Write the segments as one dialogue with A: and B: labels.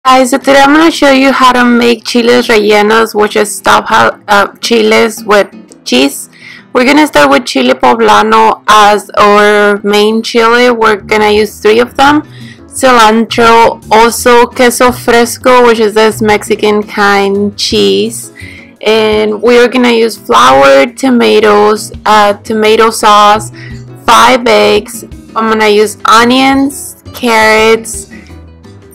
A: Guys, so today I'm going to show you how to make chiles rellenos, which is stuffed chiles with cheese. We're going to start with chile poblano as our main chile. We're going to use 3 of them. Cilantro, also queso fresco, which is this Mexican kind cheese. And we're going to use flour, tomatoes, tomato sauce, 5 eggs. I'm going to use onions, carrots,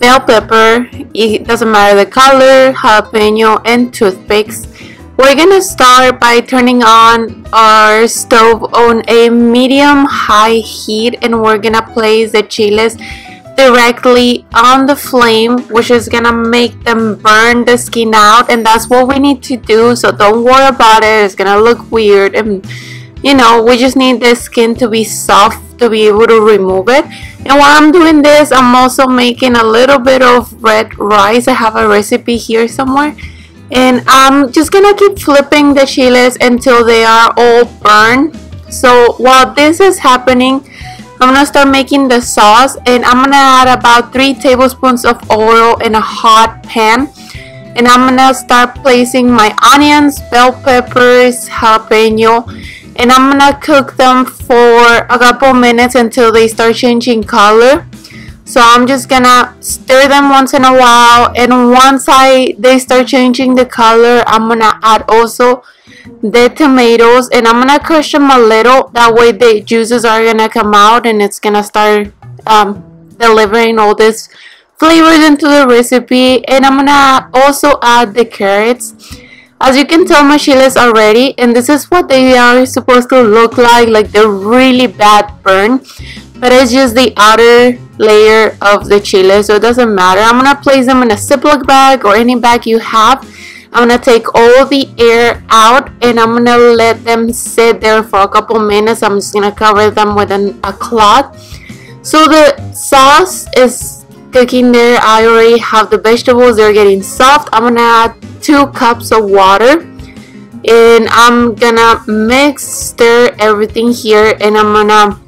A: bell pepper, it doesn't matter the color, jalapeno, and toothpicks. We're gonna start by turning on our stove on a medium-high heat, and we're gonna place the chiles directly on the flame, which is gonna make them burn the skin out, and that's what we need to do. So don't worry about it, it's gonna look weird, and you know, we just need the skin to be soft to be able to remove it. And while I'm doing this, I'm also making a little bit of red rice. I have a recipe here somewhere, and I'm just gonna keep flipping the chiles until they are all burned. So while this is happening, I'm gonna start making the sauce, and I'm gonna add about 3 tablespoons of oil in a hot pan. And I'm gonna start placing my onions, bell peppers, jalapeno, and I'm gonna cook them for a couple minutes until they start changing color. So I'm just gonna stir them once in a while, and once they start changing the color, I'm gonna add also the tomatoes, and I'm gonna crush them a little, that way the juices are gonna come out and it's gonna start delivering all this flavors into the recipe. And I'm gonna also add the carrots. As you can tell, my chiles are ready, and this is what they are supposed to look like they're really bad burn, but it's just the outer layer of the chile, so it doesn't matter. I'm gonna place them in a Ziploc bag or any bag you have. I'm gonna take all the air out, and I'm gonna let them sit there for a couple minutes. I'm just gonna cover them with a cloth. So the sauce is cooking there. I already have the vegetables, they're getting soft. I'm gonna add 2 cups of water, and I'm gonna stir everything here, and I'm gonna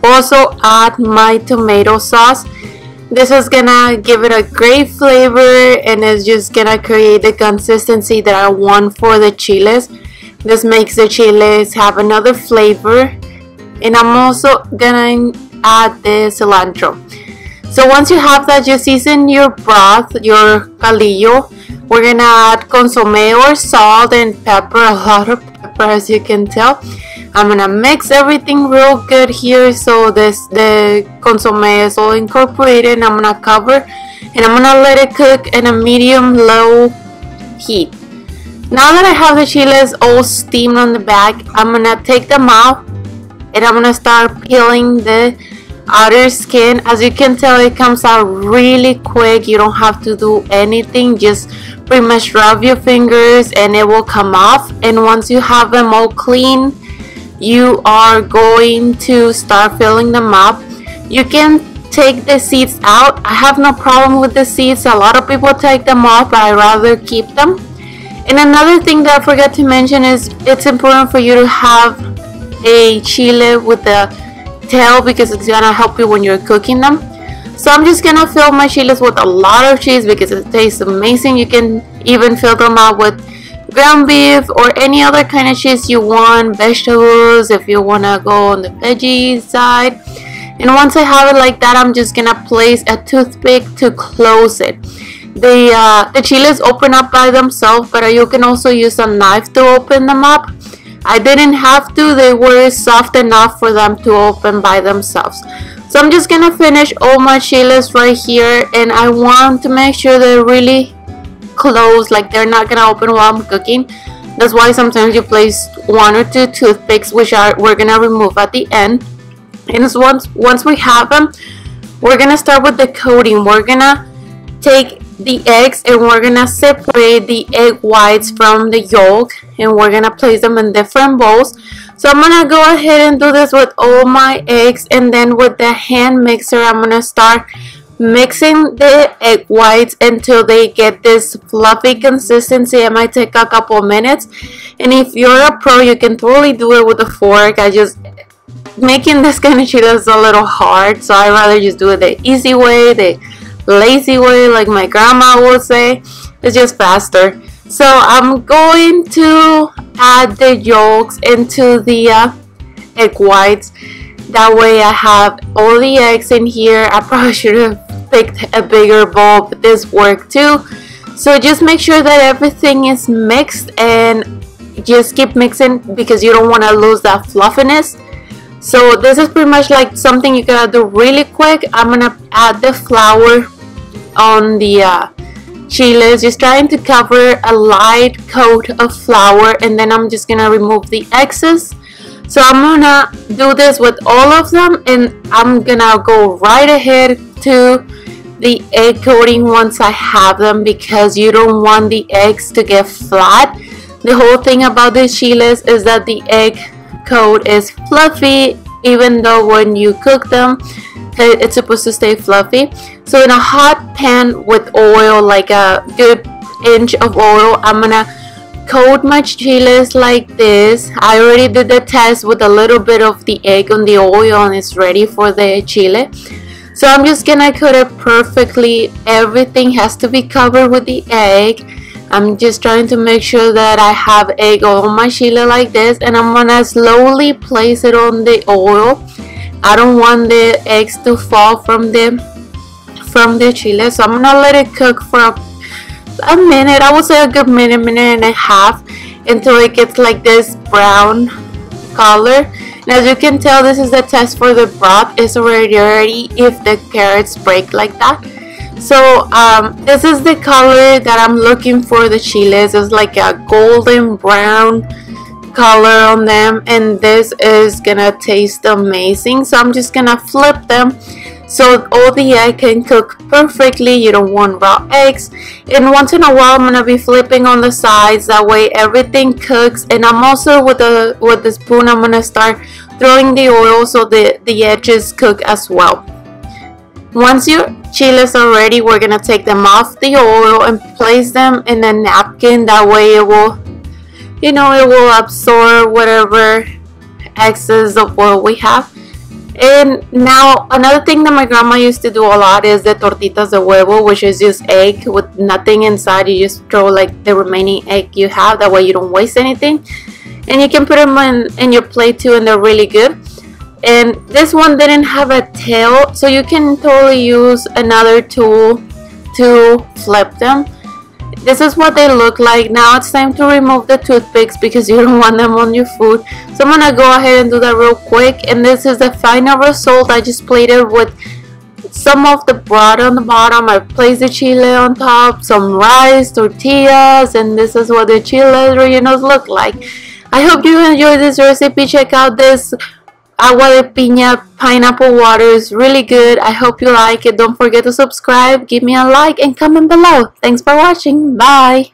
A: also add my tomato sauce. This is gonna give it a great flavor, and it's just gonna create the consistency that I want for the chiles. This makes the chiles have another flavor. And I'm also gonna add the cilantro. So once you have that, you season your broth, your caldillo. We're gonna add consomme or salt and pepper, a lot of pepper as you can tell. I'm gonna mix everything real good here so the consomme is all incorporated. And I'm gonna cover, and I'm gonna let it cook in a medium-low heat. Now that I have the chiles all steamed on the back, I'm gonna take them out, and I'm gonna start peeling the outer skin. As you can tell, it comes out really quick. You don't have to do anything, just pretty much rub your fingers and it will come off. And once you have them all clean, you are going to start filling them up. You can take the seeds out. I have no problem with the seeds. A lot of people take them off, but I rather keep them. And another thing that I forgot to mention is it's important for you to have a chile with the tail, because it's gonna help you when you're cooking them. So I'm just gonna fill my chiles with a lot of cheese because it tastes amazing. You can even fill them out with ground beef or any other kind of cheese you want, vegetables if you wanna go on the veggie side. And once I have it like that, I'm just gonna place a toothpick to close it. The chiles open up by themselves, but you can also use a knife to open them up. I didn't have to, they were soft enough for them to open by themselves. So I'm just gonna finish all my chiles right here, and I want to make sure they're really closed, like they're not gonna open while I'm cooking. That's why sometimes you place 1 or 2 toothpicks, which we're gonna remove at the end. And once we have them, we're gonna start with the coating. We're gonna take the eggs, and we're gonna separate the egg whites from the yolk, and we're gonna place them in different bowls. So I'm gonna go ahead and do this with all my eggs, and then with the hand mixer I'm gonna start mixing the egg whites until they get this fluffy consistency. It might take a couple minutes, and if you're a pro, you can totally do it with a fork. Making this kind of chili is a little hard, so I rather just do it the easy way, the lazy way, like my grandma would say. It's just faster. So I'm going to add the yolks into the egg whites. That way I have all the eggs in here. I probably should have picked a bigger bowl, but this worked too. So just make sure that everything is mixed and just keep mixing because you don't want to lose that fluffiness. So this is pretty much like something you gotta do really quick. I'm gonna add the flour on the chiles, just trying to cover a light coat of flour, and then I'm just gonna remove the excess. So I'm gonna do this with all of them, and I'm gonna go right ahead to the egg coating once I have them, because you don't want the eggs to get flat. The whole thing about the chiles is that the egg coat is fluffy, even though when you cook them it's supposed to stay fluffy. So in a hot pan with oil, like a good inch of oil, I'm gonna coat my chiles like this. I already did the test with a little bit of the egg on the oil and it's ready for the chile. So I'm just gonna coat it perfectly. Everything has to be covered with the egg. I'm just trying to make sure that I have egg on my chile like this, and I'm gonna slowly place it on the oil. I don't want the eggs to fall from the chile, so I'm gonna let it cook for a minute. I would say a good minute and a half, until it gets like this brown color. And as you can tell, this is the test for the broth. It's already ready if the carrots break like that. So this is the color that I'm looking for the chiles. It's like a golden brown color on them, and this is gonna taste amazing. So I'm just gonna flip them so all the egg can cook perfectly. You don't want raw eggs, and once in a while I'm gonna be flipping on the sides, that way everything cooks. And I'm also with the spoon, I'm gonna start throwing the oil so the edges cook as well. Once your chiles are ready, we're gonna take them off the oil and place them in a napkin. That way it will, it will absorb whatever excess of oil we have. And now another thing that my grandma used to do a lot is the tortitas de huevo, which is just egg with nothing inside. You just throw like the remaining egg you have, that way you don't waste anything. And you can put them in your plate too, and they're really good. And this one didn't have a tail, so you can totally use another tool to flip them. This is what they look like. Now it's time to remove the toothpicks because you don't want them on your food. So I'm gonna go ahead and do that real quick. And this is the final result. I just plated with some of the broth on the bottom. I placed the chile on top, some rice, tortillas, and this is what the chile rellenos look like. I hope you enjoyed this recipe. Check out this agua de piña pineapple water. Is really good. I hope you like it. Don't forget to subscribe, give me a like, and comment below. Thanks for watching. Bye.